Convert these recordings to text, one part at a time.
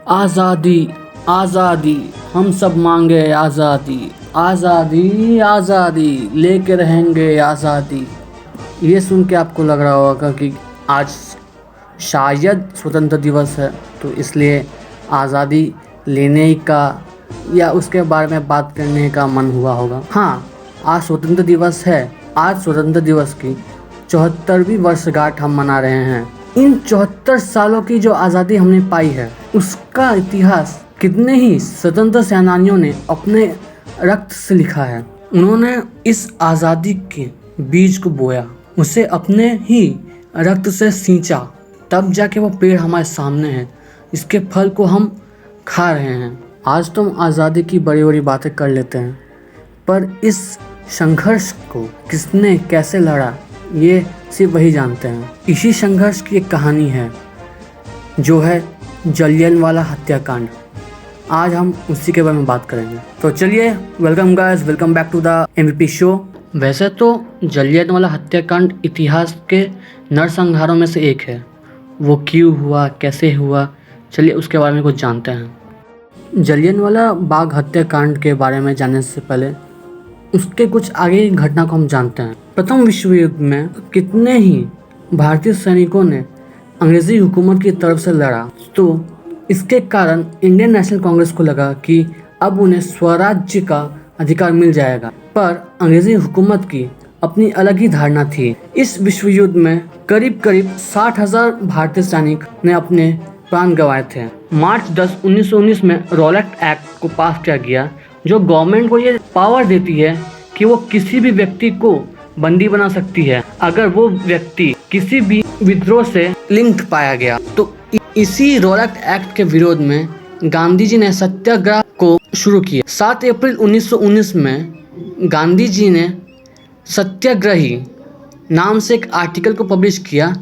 आज़ादी आज़ादी हम सब मांगे आज़ादी, आज़ादी आज़ादी लेके रहेंगे आज़ादी। ये सुन के आपको लग रहा होगा कि आज शायद स्वतंत्र दिवस है, तो इसलिए आज़ादी लेने का या उसके बारे में बात करने का मन हुआ होगा। हाँ, आज स्वतंत्र दिवस है। आज स्वतंत्र दिवस की 74वीं वर्षगांठ हम मना रहे हैं। इन 74 सालों की जो आज़ादी हमने पाई है, उसका इतिहास कितने ही स्वतंत्र सेनानियों ने अपने रक्त से लिखा है। उन्होंने इस आज़ादी के बीज को बोया, उसे अपने ही रक्त से सींचा, तब जाके वो पेड़ हमारे सामने है। इसके फल को हम खा रहे हैं। आज तो हम आज़ादी की बड़ी बड़ी बातें कर लेते हैं, पर इस संघर्ष को किसने कैसे लड़ा ये सिर्फ वही जानते हैं। इसी संघर्ष की एक कहानी है जो है जलियांवाला हत्याकांड। आज हम उसी के बारे में बात करेंगे। तो चलिए, welcome guys, welcome back to the MVP show. वैसे तो जलियांवाला हत्याकांड इतिहास के नरसंहारों में से एक है। वो क्यों हुआ, कैसे हुआ, चलिए उसके बारे में कुछ जानते हैं। जलियांवाला बाग हत्याकांड के बारे में जानने से पहले उसके कुछ आगे की घटना को हम जानते हैं। प्रथम विश्व युद्ध में कितने ही भारतीय सैनिकों ने अंग्रेज़ी हुकूमत की तरफ से लड़ा, तो इसके कारण इंडियन नेशनल कांग्रेस को लगा कि अब उन्हें स्वराज्य का अधिकार मिल जाएगा। पर अंग्रेज़ी हुकूमत की अपनी अलग ही धारणा थी। इस विश्व युद्ध में करीब 60,000 भारतीय सैनिक ने अपने प्राण गंवाए थे। मार्च 10, 1919 में रॉलेट एक्ट को पास किया गया, जो गवर्नमेंट को ये पावर देती है कि वो किसी भी व्यक्ति को बंदी बना सकती है अगर वो व्यक्ति किसी भी विद्रोह से लिंक्ड पाया गया। तो इसी रॉलेट एक्ट के विरोध में गांधी जी ने सत्याग्रह को शुरू किया। 7 अप्रैल 1919 में गांधी जी ने सत्याग्रही नाम से एक आर्टिकल को पब्लिश किया,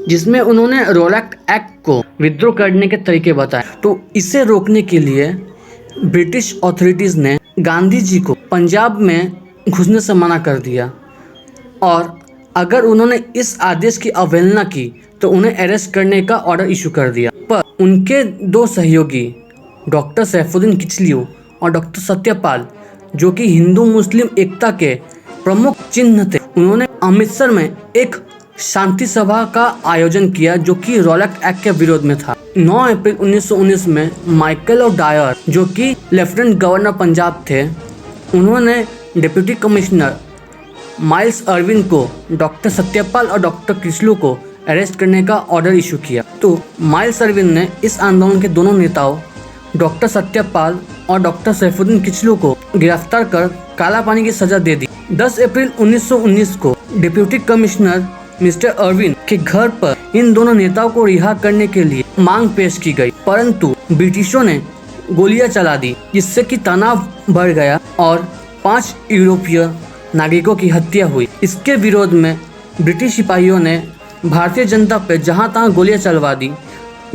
जिसमें उन्होंने रॉलेट एक्ट को विद्रोह करने के तरीके बताए। तो इसे रोकने के लिए ब्रिटिश अथॉरिटीज़ ने गांधी जी को पंजाब में घुसने से मना कर दिया, और अगर उन्होंने इस आदेश की अवहेलना की तो उन्हें अरेस्ट करने का ऑर्डर इशू कर दिया। पर उनके दो सहयोगी डॉक्टर सैफुद्दीन किचलू और डॉक्टर सत्यपाल, जो कि हिंदू मुस्लिम एकता के प्रमुख चिन्ह थे, उन्होंने अमृतसर में एक शांति सभा का आयोजन किया जो कि रॉलेट एक्ट के विरोध में था। 9 अप्रैल 1919 में माइकल और डायर, जो कि लेफ्टिनेंट गवर्नर पंजाब थे, उन्होंने डिप्टी कमिश्नर माइल्स अर्विन को डॉक्टर सत्यपाल और डॉक्टर किचलू को अरेस्ट करने का ऑर्डर इशू किया। तो माइल्स अर्विन ने इस आंदोलन के दोनों नेताओं डॉक्टर सत्यपाल और डॉक्टर सैफुद्दीन किचलू को गिरफ्तार कर काला पानी की सजा दे दी। 10 अप्रैल 1919 को डिप्टी कमिश्नर मिस्टर अर्विन के घर पर इन दोनों नेताओं को रिहा करने के लिए मांग पेश की गई, परंतु ब्रिटिशों ने गोलियां चला दी, जिससे कि तनाव बढ़ गया और 5 यूरोपीय नागरिकों की हत्या हुई। इसके विरोध में ब्रिटिश सिपाहियों ने भारतीय जनता पर जहां तहां गोलियां चलवा दी,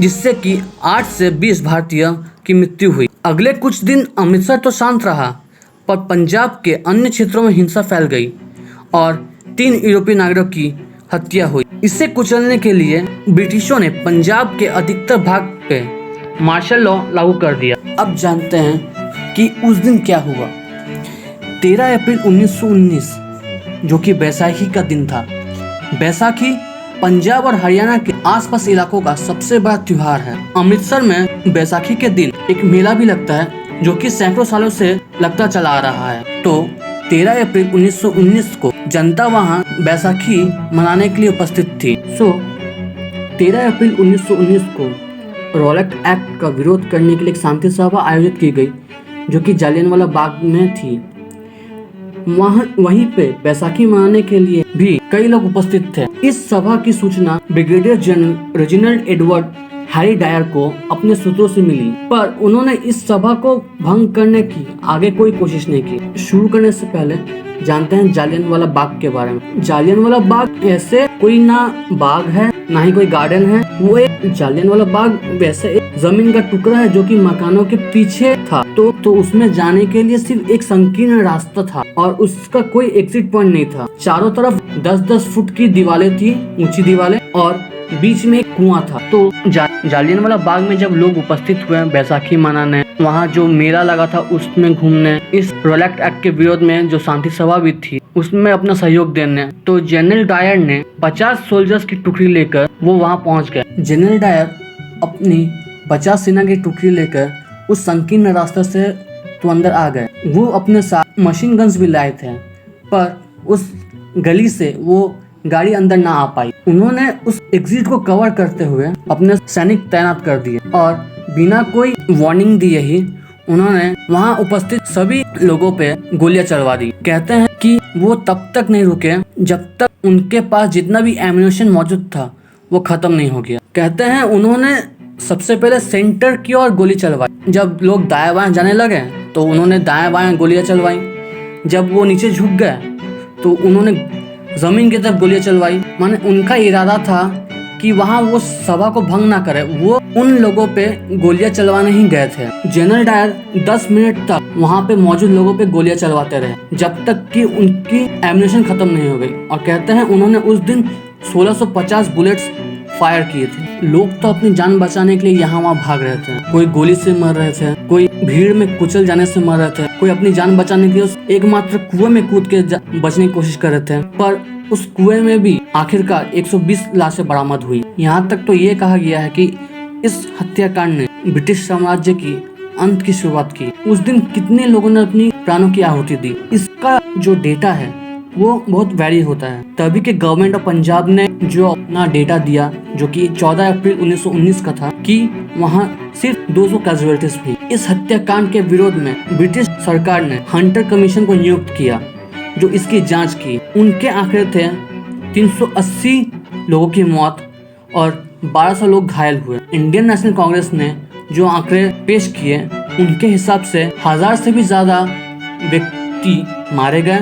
जिससे कि 8 से 20 भारतीयों की मृत्यु हुई। अगले कुछ दिन अमृतसर तो शांत रहा, पर पंजाब के अन्य क्षेत्रों में हिंसा फैल गई और 3 यूरोपीय नागरिकों की हत्या हुई। इसे कुचलने के लिए ब्रिटिशों ने पंजाब के अधिकतर भाग पे मार्शल लॉ लागू कर दिया। अब जानते हैं कि उस दिन क्या हुआ। 13 अप्रैल 1919, जो कि बैसाखी का दिन था। बैसाखी पंजाब और हरियाणा के आसपास इलाकों का सबसे बड़ा त्योहार है। अमृतसर में बैसाखी के दिन एक मेला भी लगता है, जो कि सैकड़ों सालों से लगता चला आ रहा है। तो 13 अप्रैल 1919 को जनता वहां बैसाखी मनाने के लिए उपस्थित थी। 13 अप्रैल 1919 को रॉलेट एक्ट का विरोध करने के लिए एक शांति सभा आयोजित की गई, जो कि जालियांवाला बाग में थी। वहीं पे बैसाखी मनाने के लिए भी कई लोग उपस्थित थे। इस सभा की सूचना brigadier general Reginald Edward Harry Dyer को अपने सूत्रों से मिली, पर उन्होंने इस सभा को भंग करने की आगे कोई कोशिश नहीं की। शुरू करने से पहले जानते हैं जालियांवाला बाग के बारे में। जालियांवाला बाग ऐसे कोई ना बाग है, ना ही कोई गार्डन है। वो एक जालियांवाला बाग वैसे एक जमीन का टुकड़ा है जो कि मकानों के पीछे था। तो उसमें जाने के लिए सिर्फ एक संकीर्ण रास्ता था और उसका कोई एग्जिट पॉइंट नहीं था। चारों तरफ 10-10 फुट की दीवारें थी, ऊंची दीवारें, और बीच में एक कुआं था। तो जालियनवाला बाग में जब लोग उपस्थित हुए बैसाखी मनाने, वहाँ जो मेला लगा था उसमें घूमने, इस रोलैक्ट एक्ट के विरोध में जो शांति सभा भी थी उसमें अपना सहयोग देने, तो जनरल डायर ने 50 सोल्जर्स की टुकड़ी लेकर वो वहाँ पहुँच गए। जनरल डायर अपनी 50 सेना की टुकड़ी लेकर उस संकीर्ण रास्ते से तो अंदर आ गए। वो अपने साथ मशीन गन्स भी लाए थे, पर उस गली से वो गाड़ी अंदर ना आ पाई। उन्होंने उस एग्जिट को कवर करते हुए अपने सैनिक तैनात कर दिए और बिना कोई वार्निंग दिए ही उन्होंने वहां उपस्थित सभी लोगों पे गोलियां चलवा दी। कहते हैं कि वो तब तक नहीं रुके जब तक उनके पास जितना भी एम्यूनेशन मौजूद था वो खत्म नहीं हो गया। कहते हैं उन्होंने सबसे पहले सेंटर की ओर गोली चलवाई। जब लोग दाएं बाएं जाने लगे तो उन्होंने दाएं बाएं गोलियां चलवाई। जब वो नीचे झुक गए तो उन्होंने जमीन की तरफ गोलियां चलवाई। माने उनका इरादा था कि वहां वो सभा को भंग ना करे, वो उन लोगों पे गोलियां चलवाने ही गए थे। जनरल डायर 10 मिनट तक वहां पे मौजूद लोगों पे गोलियां चलवाते रहे जब तक कि उनकी एम्यूनेशन खत्म नहीं हो गई। और कहते हैं उन्होंने उस दिन 1650 बुलेट्स फायर किए थे। लोग तो अपनी जान बचाने के लिए यहाँ वहाँ भाग रहे थे। कोई गोली से मर रहे थे, कोई भीड़ में कुचल जाने से मर रहे थे, कोई अपनी जान बचाने के लिए उस एकमात्र कुएं में कूद के बचने की कोशिश कर रहे थे। पर उस कुएं में भी आखिरकार 120 लाशें बरामद हुई। यहाँ तक तो ये कहा गया है कि इस हत्याकांड ने ब्रिटिश साम्राज्य की अंत की शुरुआत की। उस दिन कितने लोगों ने अपनी प्राणों की आहुति दी, इसका जो डेटा है वो बहुत वैरी होता है। तभी के गवर्नमेंट ऑफ पंजाब ने जो अपना डेटा दिया, जो कि 14 अप्रैल 1919 का था, कि वहाँ सिर्फ 200 कैजुअलिटीज हुई। इस हत्याकांड के विरोध में ब्रिटिश सरकार ने हंटर कमीशन को नियुक्त किया जो इसकी जांच की। उनके आंकड़े थे 380 लोगों की मौत और 1200 लोग घायल हुए। इंडियन नेशनल कांग्रेस ने जो आंकड़े पेश किए उनके हिसाब से 1000 से भी ज्यादा व्यक्ति मारे गए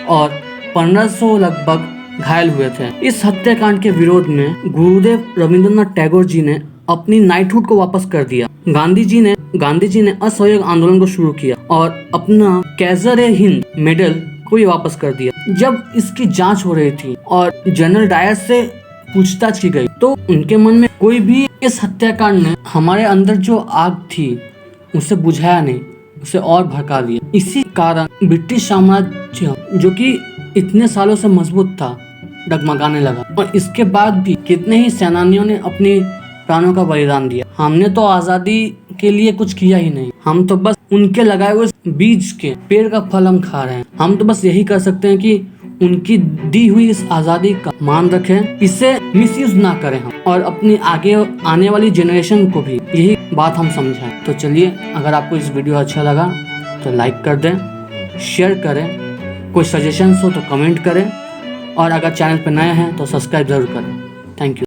और 1500 लगभग घायल हुए थे। इस हत्याकांड के विरोध में गुरुदेव रविंद्रनाथ टैगोर जी ने अपनी नाइटहुड को वापस कर दिया। गांधी जी ने असहयोग आंदोलन को शुरू किया और अपना कैसर-ए-हिंद मेडल को भी वापस कर दिया। जब इसकी जांच हो रही थी और जनरल डायर से पूछताछ की गई तो उनके मन में कोई भी इस हत्याकांड ने हमारे अंदर जो आग थी उसे बुझाया नहीं, उसे और भड़का दिया। इसी कारण ब्रिटिश साम्राज्य जो कि इतने सालों से मजबूत था डगमगाने लगा। और इसके बाद भी कितने ही सेनानियों ने अपनी प्राणों का बलिदान दिया। हमने तो आजादी के लिए कुछ किया ही नहीं, हम तो बस उनके लगाए हुए बीज के पेड़ का फल हम खा रहे हैं। हम तो बस यही कर सकते हैं कि उनकी दी हुई इस आजादी का मान रखें, इसे मिसयूज ना करें हम, और अपनी आगे आने वाली जनरेशन को भी यही बात हम समझाएं। तो चलिए, अगर आपको इस वीडियो अच्छा लगा तो लाइक कर दें, शेयर करें, कोई सजेशंस हो तो कमेंट करें, और अगर चैनल पर नए हैं तो सब्सक्राइब जरूर करें। Thank you.